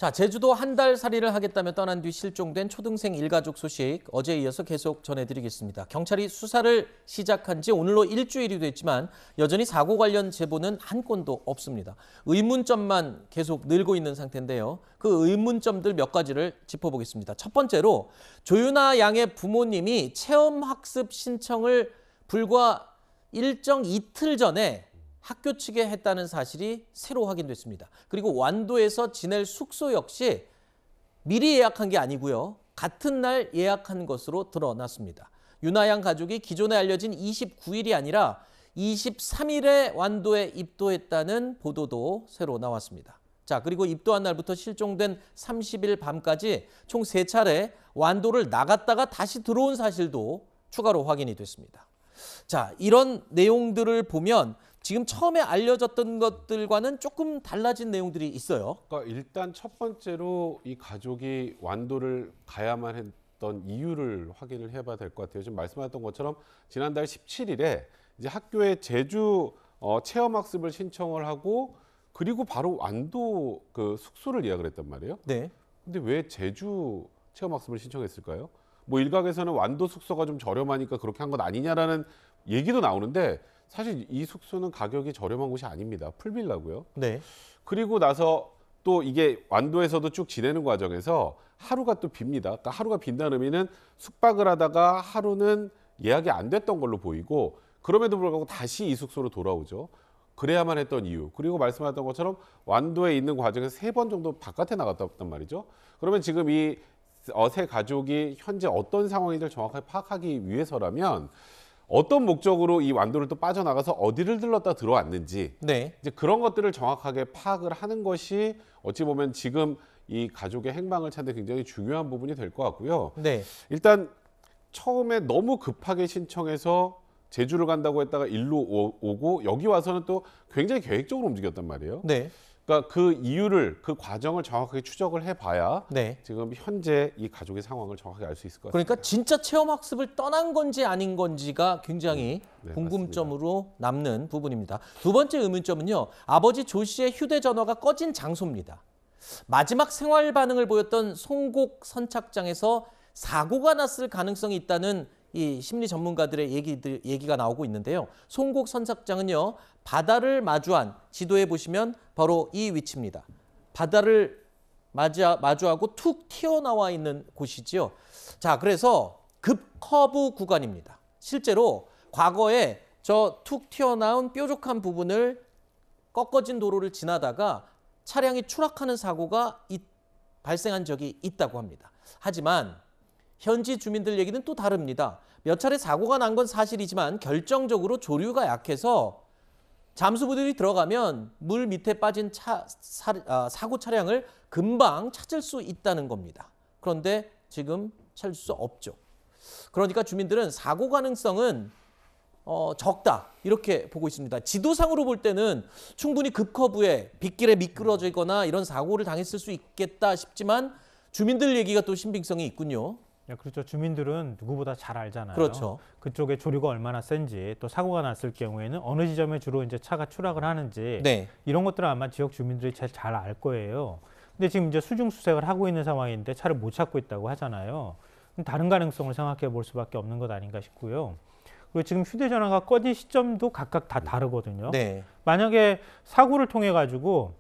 자, 제주도 한 달 살이를 하겠다며 떠난 뒤 실종된 초등생 일가족 소식 어제에 이어서 계속 전해드리겠습니다. 경찰이 수사를 시작한 지 오늘로 일주일이 됐지만 여전히 사고 관련 제보는 한 건도 없습니다. 의문점만 계속 늘고 있는 상태인데요. 그 의문점들 몇 가지를 짚어보겠습니다. 첫 번째로 조윤아 양의 부모님이 체험학습 신청을 불과 일정 이틀 전에 학교 측에 했다는 사실이 새로 확인됐습니다. 그리고 완도에서 지낼 숙소 역시 미리 예약한 게 아니고요. 같은 날 예약한 것으로 드러났습니다. 윤아 양 가족이 기존에 알려진 29일이 아니라 23일에 완도에 입도했다는 보도도 새로 나왔습니다. 자, 그리고 입도한 날부터 실종된 30일 밤까지 총 3차례 완도를 나갔다가 다시 들어온 사실도 추가로 확인이 됐습니다. 자, 이런 내용들을 보면 지금 처음에 알려졌던 것들과는 조금 달라진 내용들이 있어요. 그러니까 일단 첫 번째로 이 가족이 완도를 가야만 했던 이유를 확인을 해봐야 될 것 같아요. 지금 말씀하셨던 것처럼 지난달 17일에 이제 학교에 제주 체험학습을 신청을 하고 그리고 바로 완도 그 숙소를 예약을 했단 말이에요. 네. 근데 왜 제주 체험학습을 신청했을까요? 뭐 일각에서는 완도 숙소가 좀 저렴하니까 그렇게 한 것 아니냐라는 얘기도 나오는데 사실 이 숙소는 가격이 저렴한 곳이 아닙니다. 풀빌라고요. 네. 그리고 나서 또 이게 완도에서도 쭉 지내는 과정에서 하루가 또 빕니다. 그러니까 하루가 빈다는 의미는 숙박을 하다가 하루는 예약이 안 됐던 걸로 보이고 그럼에도 불구하고 다시 이 숙소로 돌아오죠. 그래야만 했던 이유. 그리고 말씀하셨던 것처럼 완도에 있는 과정에서 3번 정도 바깥에 나갔다 왔단 말이죠. 그러면 지금 이 세 가족이 현재 어떤 상황인지를 정확하게 파악하기 위해서라면 어떤 목적으로 이 완도를 또 빠져나가서 어디를 들렀다 들어왔는지 네. 이제 그런 것들을 정확하게 파악을 하는 것이 어찌 보면 지금 이 가족의 행방을 찾는 데 굉장히 중요한 부분이 될 것 같고요. 네. 일단 처음에 너무 급하게 신청해서 제주를 간다고 했다가 일로 오고 여기 와서는 또 굉장히 계획적으로 움직였단 말이에요. 네. 그러니까 그 이유를 그 과정을 정확하게 추적을 해봐야 네. 지금 현재 이 가족의 상황을 정확하게 알 수 있을 것 같습니다. 그러니까 진짜 체험학습을 떠난 건지 아닌 건지가 굉장히 네, 궁금점으로 남는 부분입니다. 두 번째 의문점은요. 아버지 조 씨의 휴대전화가 꺼진 장소입니다. 마지막 생활 반응을 보였던 송곡 선착장에서 사고가 났을 가능성이 있다는 이 심리 전문가들의 얘기가 나오고 있는데요. 송곡 선착장은요. 바다를 마주한 지도에 보시면 바로 이 위치입니다. 바다를 마주하고 툭 튀어나와 있는 곳이지요. 자, 그래서 급커브 구간입니다. 실제로 과거에 저 툭 튀어나온 뾰족한 부분을 꺾어진 도로를 지나다가 차량이 추락하는 사고가 발생한 적이 있다고 합니다. 하지만 현지 주민들 얘기는 또 다릅니다. 몇 차례 사고가 난 건 사실이지만 결정적으로 조류가 약해서 잠수부들이 들어가면 물 밑에 빠진 사고 차량을 금방 찾을 수 있다는 겁니다. 그런데 지금 찾을 수 없죠. 그러니까 주민들은 사고 가능성은 적다 이렇게 보고 있습니다. 지도상으로 볼 때는 충분히 급커브에 빗길에 미끄러지거나 이런 사고를 당했을 수 있겠다 싶지만 주민들 얘기가 또 신빙성이 있군요. 그렇죠. 주민들은 누구보다 잘 알잖아요. 그렇죠. 그쪽에 조류가 얼마나 센지 또 사고가 났을 경우에는 어느 지점에 주로 이제 차가 추락을 하는지 네. 이런 것들은 아마 지역 주민들이 제일 잘 알 거예요. 근데 지금 이제 수중 수색을 하고 있는 상황인데 차를 못 찾고 있다고 하잖아요. 다른 가능성을 생각해 볼 수밖에 없는 것 아닌가 싶고요. 그리고 지금 휴대전화가 꺼진 시점도 각각 다 다르거든요. 네. 만약에 사고를 통해 가지고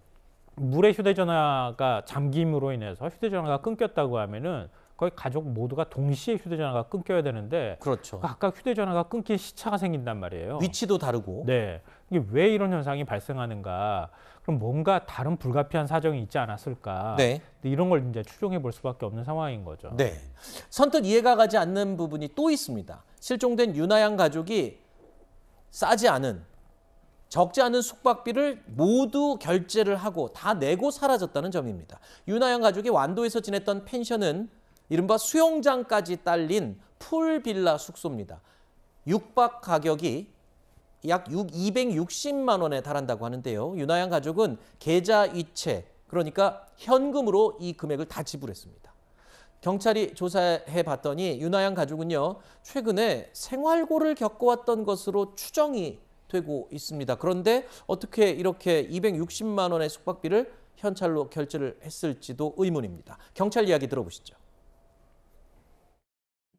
물에 휴대전화가 잠김으로 인해서 휴대전화가 끊겼다고 하면은 거의 가족 모두가 동시에 휴대전화가 끊겨야 되는데 그렇죠. 각각 휴대전화가 끊긴 시차가 생긴단 말이에요. 위치도 다르고. 네, 이게 왜 이런 현상이 발생하는가? 그럼 뭔가 다른 불가피한 사정이 있지 않았을까? 네. 이런 걸 이제 추정해 볼 수밖에 없는 상황인 거죠. 네. 선뜻 이해가 가지 않는 부분이 또 있습니다. 실종된 윤아 양 가족이 적지 않은 숙박비를 모두 결제를 하고 다 내고 사라졌다는 점입니다. 윤아 양 가족이 완도에서 지냈던 펜션은 이른바 수영장까지 딸린 풀빌라 숙소입니다. 6박 가격이 약 260만 원에 달한다고 하는데요. 윤아 양 가족은 계좌이체, 그러니까 현금으로 이 금액을 다 지불했습니다. 경찰이 조사해 봤더니 윤아 양 가족은요. 최근에 생활고를 겪어왔던 것으로 추정이 되고 있습니다. 그런데 어떻게 이렇게 260만 원의 숙박비를 현찰로 결제를 했을지도 의문입니다. 경찰 이야기 들어보시죠.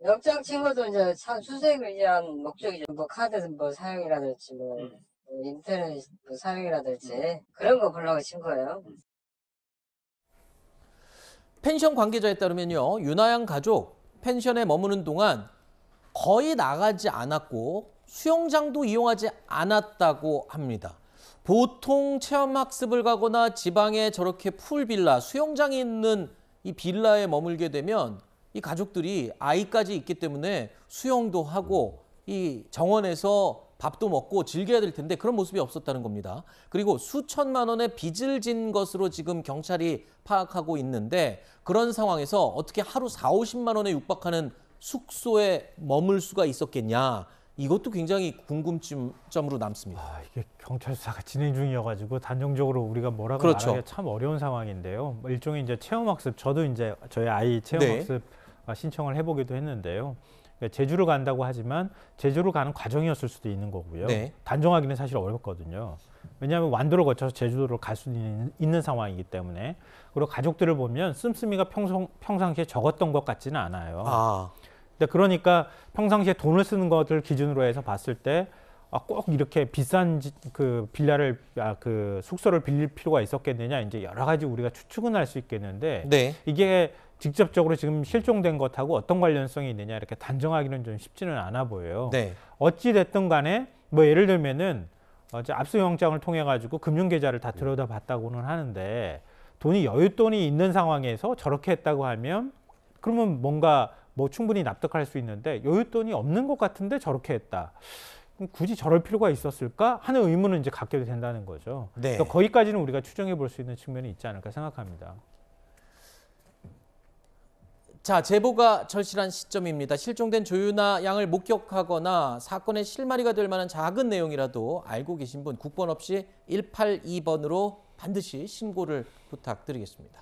영장 친구도 이제 수수액을 위한 목적이죠. 뭐 카드 뭐 사용이라든지 뭐 인터넷 뭐 사용이라든지 그런 거 보려고 친 거예요. 펜션 관계자에 따르면요, 윤아양 가족 펜션에 머무는 동안 거의 나가지 않았고 수영장도 이용하지 않았다고 합니다. 보통 체험학습을 가거나 지방에 저렇게 풀빌라, 수영장이 있는 이 빌라에 머물게 되면 이 가족들이 아이까지 있기 때문에 수영도 하고 이 정원에서 밥도 먹고 즐겨야 될 텐데 그런 모습이 없었다는 겁니다. 그리고 수천만 원의 빚을 진 것으로 지금 경찰이 파악하고 있는데 그런 상황에서 어떻게 하루 4, 50만 원에 육박하는 숙소에 머물 수가 있었겠냐. 이것도 굉장히 궁금점으로 남습니다. 이게 경찰 수사가 진행 중이어가지고 단정적으로 우리가 뭐라고 그렇죠. 말하기가 참 어려운 상황인데요. 뭐 일종의 이제 체험학습, 저도 이제 저희 아이 체험학습 신청을 해보기도 했는데요. 그러니까 제주를 간다고 하지만 제주를 가는 과정이었을 수도 있는 거고요. 네. 단정하기는 사실 어렵거든요. 왜냐하면 완도를 거쳐서 제주도를 갈 수 있는 상황이기 때문에. 그리고 가족들을 보면 씀씀이가 평상시에 적었던 것 같지는 않아요. 그러니까 평상시에 돈을 쓰는 것을 기준으로 해서 봤을 때 꼭 이렇게 비싼 그 빌라를 그 숙소를 빌릴 필요가 있었겠느냐, 이제 여러 가지 우리가 추측은 할 수 있겠는데 네. 이게 직접적으로 지금 실종된 것하고 어떤 관련성이 있느냐 이렇게 단정하기는 좀 쉽지는 않아 보여요. 네. 어찌 됐든 간에 뭐 예를 들면은 압수영장을 통해 가지고 금융계좌를 다 들여다봤다고는 하는데 돈이 여윳돈이 있는 상황에서 저렇게 했다고 하면 그러면 뭔가 뭐 충분히 납득할 수 있는데 여윳돈이 없는 것 같은데 저렇게 했다. 그럼 굳이 저럴 필요가 있었을까 하는 의문은 이제 갖게 된다는 거죠. 네. 그러니까 거기까지는 우리가 추정해 볼 수 있는 측면이 있지 않을까 생각합니다. 자, 제보가 절실한 시점입니다. 실종된 조윤아 양을 목격하거나 사건의 실마리가 될 만한 작은 내용이라도 알고 계신 분 국번 없이 182번으로 반드시 신고를 부탁드리겠습니다.